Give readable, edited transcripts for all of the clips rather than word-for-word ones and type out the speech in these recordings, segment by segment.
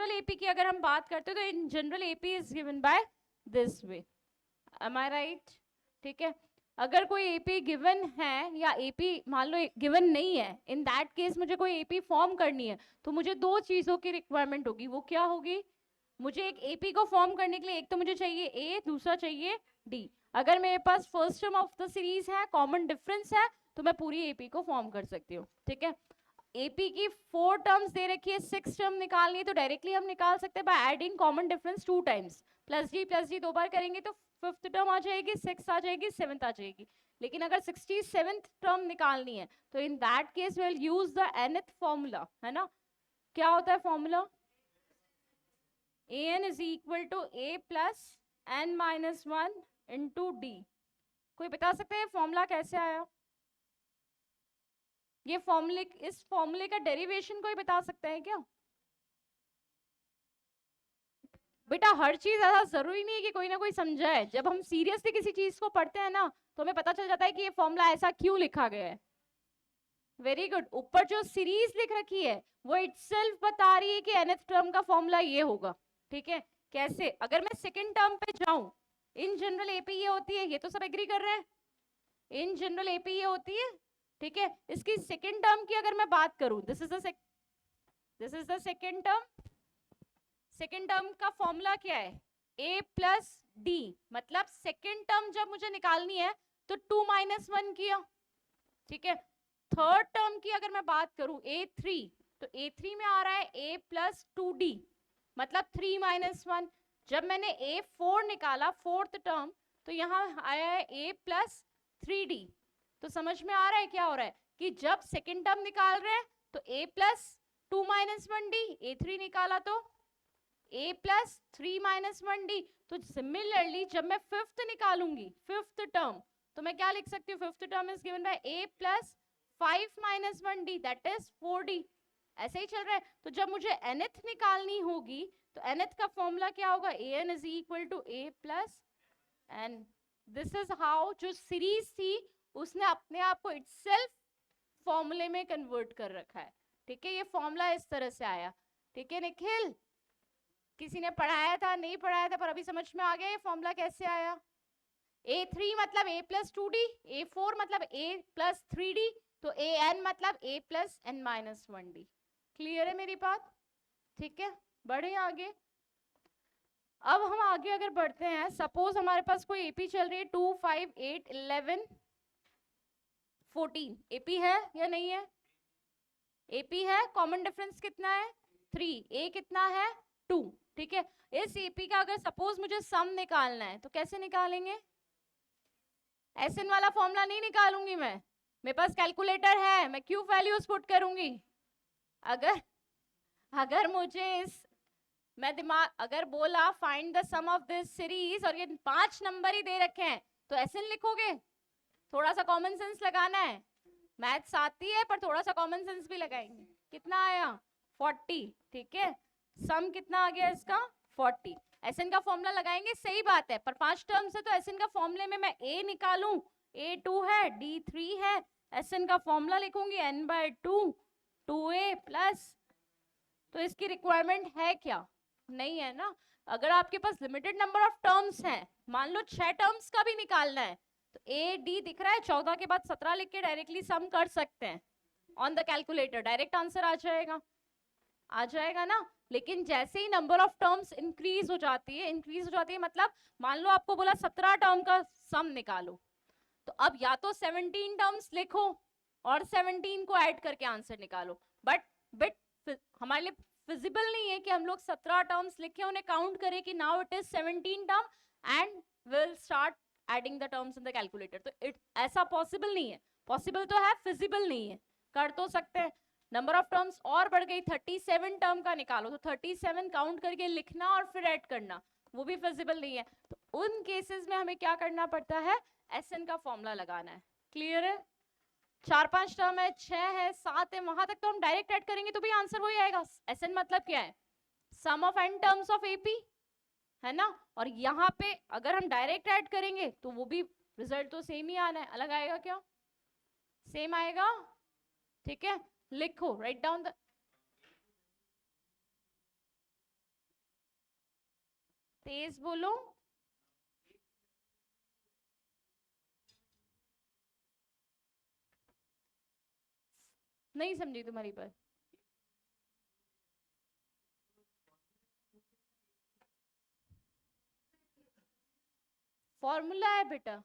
General AP की अगर हम बात करते हैं तो in general AP is given by this way, am I right? ठीक है, अगर कोई एपी गिवन है या एपी मान लो गिवन नहीं है, इन दैट केस मुझे कोई एपी फॉर्म करनी है तो मुझे दो चीजों की रिक्वायरमेंट होगी। वो क्या होगी? मुझे एक एपी को फॉर्म करने के लिए एक तो मुझे चाहिए ए, दूसरा चाहिए डी। अगर मेरे पास first term of the series है, कॉमन डिफरेंस है, तो मैं पूरी एपी को फॉर्म कर सकती हूँ। ठीक है, एपी की 4 टर्म्स दे रखी है, 6 टर्म निकालनी है तो डायरेक्टली हम निकाल सकते हैं by adding common difference 2 times, plus D दो बार करेंगे तो 5th टर्म आ जाएगी, 6th आ जाएगी, 7th आ जाएगी। लेकिन अगर 67th टर्म निकालनी है तो in that case will use the nth formula, है ना? क्या होता है formula? an is equal to a plus n minus 1 into d। कोई बता सकते हैं फॉर्मूला कैसे आया? ये फॉर्मूले, इस फॉर्मूले का डेरिवेशन कोई बता सकता है क्या? बेटा हर चीज ऐसा जरूरी नहीं है कि कोई ना कोई समझाए। जब हम सीरियसली किसी चीज को पढ़ते हैं ना तो हमें पता चल जाता है कि ये फॉर्मूला ऐसा क्यों लिखा गया है। Very good. ऊपर जो सीरीज लिख रखी है वो इटसेल्फ बता रही है कि nth टर्म का फॉर्मूला ये होगा। ठीक है, कैसे? अगर मैं सेकंड टर्म पे जाऊं, इन जनरल एपी ये होती है, ये तो सब एग्री कर रहे हैं, इन जनरल एपी ये होती है। ठीक है, इसकी सेकंड टर्म की अगर मैं बात करूं, this is the second term. Second term का फॉर्मूला क्या है? a प्लस डी, मतलब सेकंड टर्म जब मुझे निकालनी है तो 2 माइनस 1 किया। ठीक है, थर्ड टर्म की अगर मैं बात करूं a3, तो a3 में आ रहा है a प्लस 2d, मतलब 3 माइनस 1। जब मैंने a4 निकाला फोर्थ टर्म तो यहाँ आया है a प्लस 3d। तो समझ में आ रहा है क्या हो रहा है कि जब सेकंड टर्म निकाल रहे हैं तो a plus 2 minus 1d, a3 निकाला तो a प्लस 3 माइनस 1d। तो सिमिलरली जब मैं फिफ्थ निकालूंगी, फिफ्थ टर्म, तो मैं क्या लिख सकती हूँ? Fifth term is given bye a plus 5 minus 1d, that is 4d। ऐसे ही चल रहा है। तो जब मुझे nth निकालनी होगी तो nth का फॉर्मूला क्या होगा? an is equal to a plus n। This is how जो सीरीज थी उसने अपने आप को इटसेल्फ फॉर्मूले में कन्वर्ट कर रखा है। ठीक है, ये फॉर्मूला इस तरह से आया। ठीक है निखिल, किसी ने पढ़ाया था, नहीं पढ़ाया था, पर अभी समझ में आ गया ये फॉर्मूला कैसे आया? a3 मतलब a प्लस 2d, a4 मतलब a प्लस 3d, तो an मतलब a plus n minus 1d। Clear है मेरी बात? ठीक है, बढ़े आगे। अब हम आगे अगर बढ़ते हैं, सपोज हमारे पास कोई एपी चल रही है 2 5 8 11 14। एपी है या नहीं है? एपी है। कॉमन डिफरेंस कितना है? 3। ए कितना है? 2। ठीक है, इस एपी का अगर सपोज मुझे सम निकालना है तो कैसे निकालेंगे? एसएन वाला फॉर्मूला नहीं निकालूंगी मैं, मेरे पास कैलकुलेटर है, मैं क्यूब वैल्यूज पुट करूंगी। अगर अगर मुझे इस मैं दिमाग अगर बोला find the sum of this series और ये 5 नंबर ही दे रखे हैं तो एसएन लिखोगे? थोड़ा सा कॉमन सेंस लगाना है। मैथ्स आती है पर थोड़ा सा कॉमन सेंस भी लगाएंगे। कितना आया? 40। ठीक है, सम कितना आ गया इसका? 40। एसएन का फॉर्मूला लगाएंगे, सही बात है, पर 5 टर्म्स है तो एसएन का फॉर्मूले में मैं ए निकालूं, ए 2 है, डी 3 है, एसएन का फॉर्मूला लिखूंगी n बाय 2 2a प्लस। तो इसकी रिक्वायरमेंट है क्या? नहीं है ना। अगर आपके पास लिमिटेड नंबर ऑफ टर्म्स हैं, मान लो 6 टर्म्स का भी निकालना है तो ए डी दिख रहा है, 14 के बाद 17 लिख के डायरेक्टली सम कर सकते हैं on the calculator, direct answer आ जाएगा, आ जाएगा ना। लेकिन जैसे ही नंबर ऑफ टर्म्स इंक्रीज हो जाती है मतलब मान लो आपको बोला 17 टर्म का सम निकालो, तो अब या तो 17 टर्म्स लिखो और 17 को ऐड करके आंसर निकालो। बट हमारे लिए फिजिबल नहीं है कि हम लोग 17 टर्म्स लिखे उन्हें काउंट करें कि now it is 17 term and will start adding the terms in the calculator. तो इट ऐसा पॉसिबल नहीं है। पॉसिबल तो है, फिजिबल नहीं है। कर तो सकते हैं। नंबर ऑफ टर्म्स और बढ़ गई, 37 टर्म का निकालो तो 37 काउंट करके लिखना और फिर ऐड करना, वो भी फिजिबल नहीं है। तो उन केसेस में हमें क्या करना पड़ता है? एसएन का फॉर्मूला लगाना है। क्लियर है? 4-5 टर्म है, 6 है, 7 है, वहां तक तो हम डायरेक्ट ऐड करेंगे तो भी आंसर वही आएगा। एसएन मतलब क्या है? Sum of n terms of AP, है ना। और यहाँ पे अगर हम डायरेक्ट ऐड करेंगे तो वो भी रिजल्ट तो सेम ही आना है। अलग आएगा क्या? सेम आएगा। ठीक है, लिखो, राइट डाउन द तेज बोलो। नहीं समझी तुम्हारी बात। फॉर्मूला है बेटा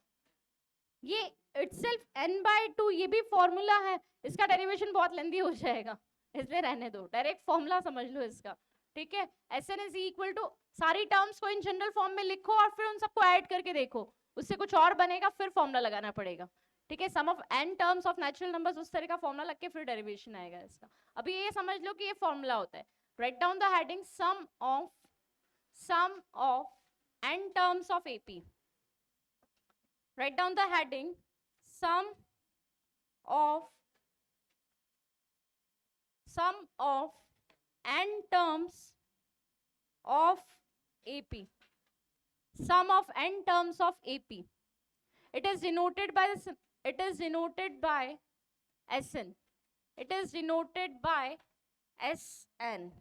ये इटसेल्फ n/2, ये भी फॉर्मूला है, इसका डेरिवेशन बहुत लेंदी हो जाएगा, इसलिए रहने दो, डायरेक्ट फॉर्मूला समझ लो इसका, ठीक है। Sn इज इक्वल टू, सारी टर्म्स को इन जनरल फॉर्म में लिखो और फिर उन सबको ऐड करके देखो, उससे कुछ और बनेगा, फिर फॉर्मूला लगाना पड़ेगा, ठीक है। Sum of n terms of natural numbers, उस तरह का फॉर्मूला लग के फिर डेरिवेशन आएगा इसका। अभी ये समझ लो कि ये फॉर्मूला होता है। Write down the heading sum of n terms of AP। Write down the heading sum of n terms of AP. Sum of n terms of AP. It is denoted by Sn. It is denoted by Sn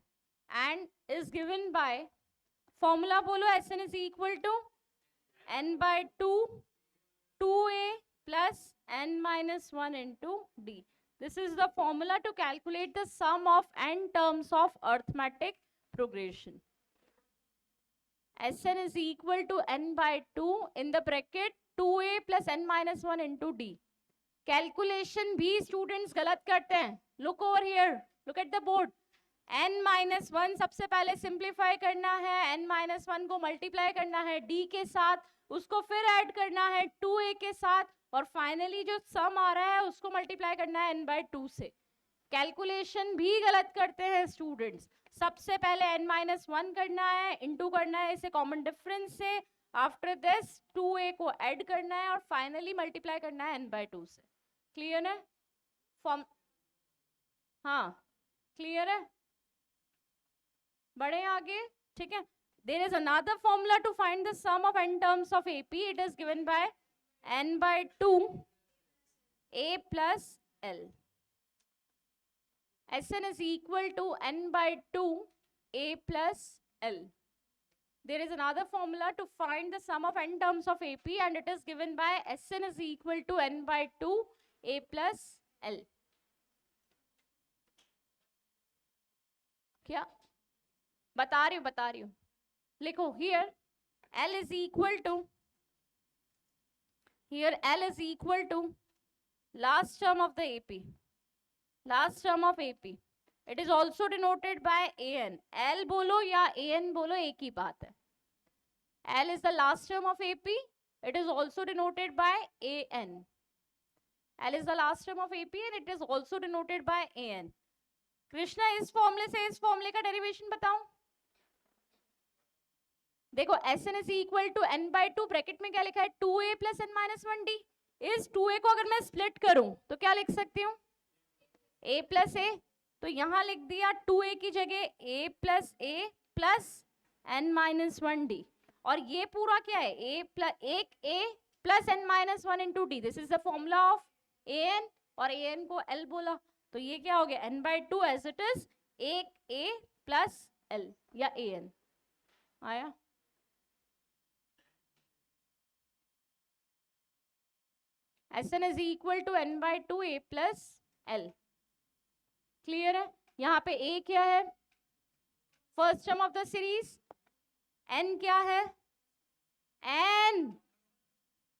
and is given by formula bolo Sn is equal to n/2 2a plus n minus 1 into d. This is the formula to calculate the sum of n terms of arithmetic progression. Sn is equal to n/2 in the bracket 2a plus n minus 1 into d. Calculation भी students गलत करते हैं. Look over here. Look at the board. n minus 1 सबसे पहले simplify करना है, n minus 1 को multiply करना है d के साथ, उसको फिर ऐड करना है 2a के साथ, और फाइनली जो सम आ रहा है उसको मल्टीप्लाई करना है n/2 से। कैलकुलेशन भी गलत करते हैं स्टूडेंट्स, सबसे पहले n minus 1 करना है, इंटू करना है इसे कॉमन डिफरेंस से, आफ्टर दिस 2a को ऐड करना है और फाइनली मल्टीप्लाई करना है n/2 से। क्लियर है? फॉर्म, हाँ क्लियर है? बढ़े आगे, ठीक है। There is another formula to find the sum of n terms of AP. It is given by n/2 a plus l. Sn is equal to n/2 a plus l. There is another formula to find the sum of n terms of AP and it is given by Sn is equal to n/2 a plus l. क्या बता रही हूँ लिखो, here L is equal to last term of the AP, last term of AP. It is also denoted by an. L बोलो या an बोलो एक ही बात है. L is the last term of AP. It is also denoted by an. L is the last term of AP and it is also denoted by an. Krishna इस फॉर्मूले से इस फॉर्मूले का डेरिवेशन बताओ। देखो Sn is equal to n/2, bracket में क्या लिखा है 2a plus n minus 1d। इस 2a को अगर मैं स्प्लिट करूं तो क्या लिख सकती हूँ a plus a, तो यहां लिख दिया 2a की जगह a plus n minus 1d, और ये पूरा क्या है a plus n minus 1 into d। This is the formula of an और an को l बोला, तो ये क्या हो गया n/2 as it is a plus l या an आया। Sn is equal to n/2 a plus l। Clear है? यहाँ पे a क्या है, first term of the series, n क्या है,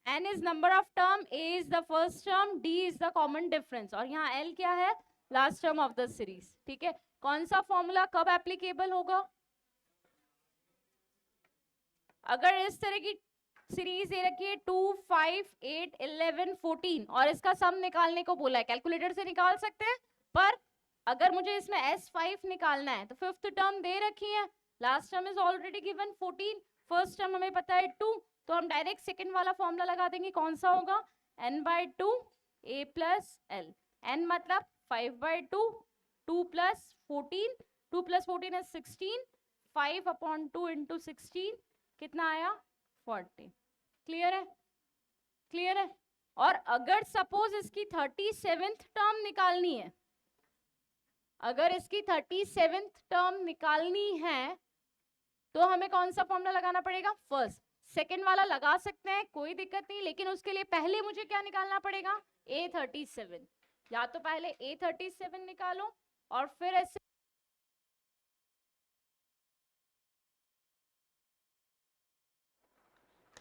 n is number of term, a is the first term, d is the common difference, और यहाँ l क्या है, last term of the series. ठीक है, कौन सा फॉर्मूला कब एप्लीकेबल होगा? अगर इस तरह की सीरीज दे रखी है 2, 5, 8, 11, 14 और इसका सम निकालने को बोला है, कैलकुलेटर से निकाल सकते हैं, पर अगर मुझे इसमें S5 निकालना है तो फिफ्थ टर्म दे रखी है, last term is already given 14, first term हमें पता है 2, तो हम डायरेक्ट सेकंड वाला फॉर्मूला लगा देंगे। कौन सा होगा? n/2 a plus l। n मतलब 5/2, 2 plus 14, 2 plus 14 is 16, 5/2 into 16 कितना आया 40। क्लियर है? क्लियर है? और अगर सपोज इसकी 37th टर्म निकालनी है, अगर इसकी 37th टर्म निकालनी है तो हमें कौन सा फॉर्मूला लगाना पड़ेगा? फर्स्ट। सेकेंड वाला लगा सकते हैं, कोई दिक्कत नहीं, लेकिन उसके लिए पहले मुझे क्या निकालना पड़ेगा? A37। या तो पहले A37 निकालो और फिर ऐसे।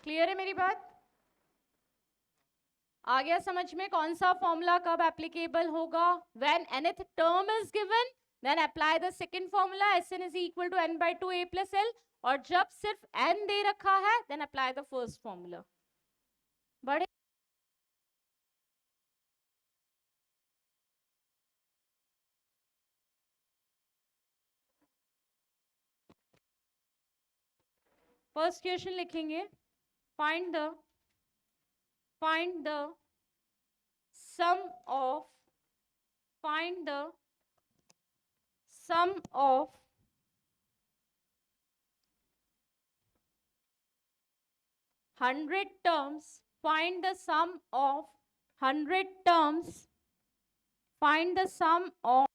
क्लियर है मेरी बात? आ गया समझ में कौन सा फॉर्मूला कब एप्लीकेबल होगा? When nth term is given then apply the second formula Sn is equal to n by 2 a plus l, और जब सिर्फ n दे रखा है then apply the first formula. बड़े फर्स्ट क्वेश्चन लिखेंगे, find the sum of find the sum of 100 terms, find the sum of 100 terms, find the sum of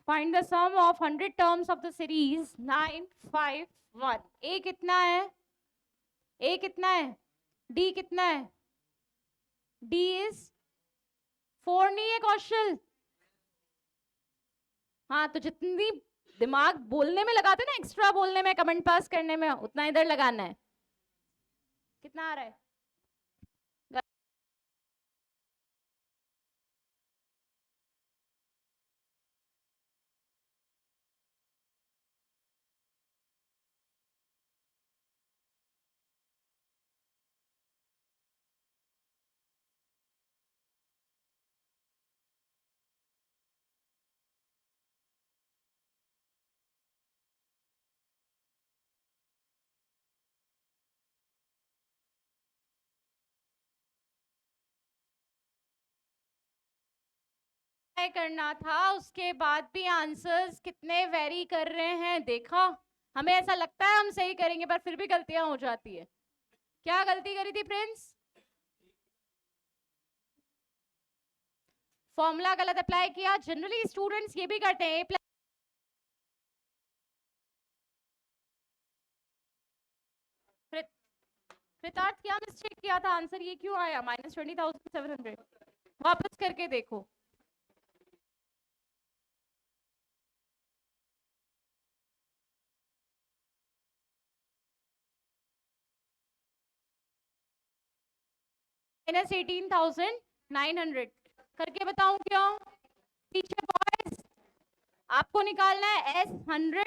find the sum of 100 terms of the series 951। A कितना है? A कितना है? D कितना है? D is 4 नहीं है कौशल? हाँ, तो जितनी दिमाग बोलने में लगाते ना, एक्स्ट्रा बोलने में, कमेंट पास करने में, उतना इधर लगाना है। कितना आ रहा है? करना था, उसके बाद भी आंसर्स कितने वेरी कर रहे हैं देखा। हमें ऐसा लगता है हम सही करेंगे पर फिर भी गलतियां हो जाती है। क्या गलती करी थी प्रिंस? फॉर्मूला गलत अप्लाई किया। जनरली स्टूडेंट्स ये भी करते हैं। कृतार्थ क्या मिस्टेक किया था? आंसर ये क्यों आया -20,700? वापस करके देखो। -18,900 करके बताऊं क्यों? टीचर बॉयज, आपको निकालना है S100।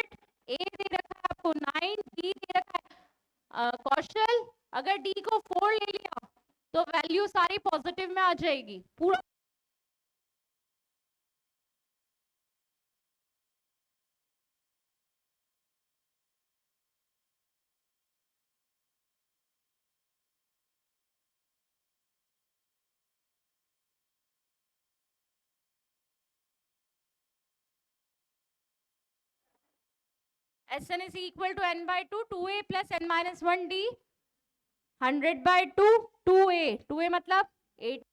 A दे रखा है आपको 9, D दे रखा है कौशल। अगर D को 4 ले लिया तो वैल्यू सारी पॉजिटिव में आ जाएगी पूरा। Sn is equal to n by 2, 2a plus n minus 1 D। 100 by 2, 2a, 2a मतलब 8।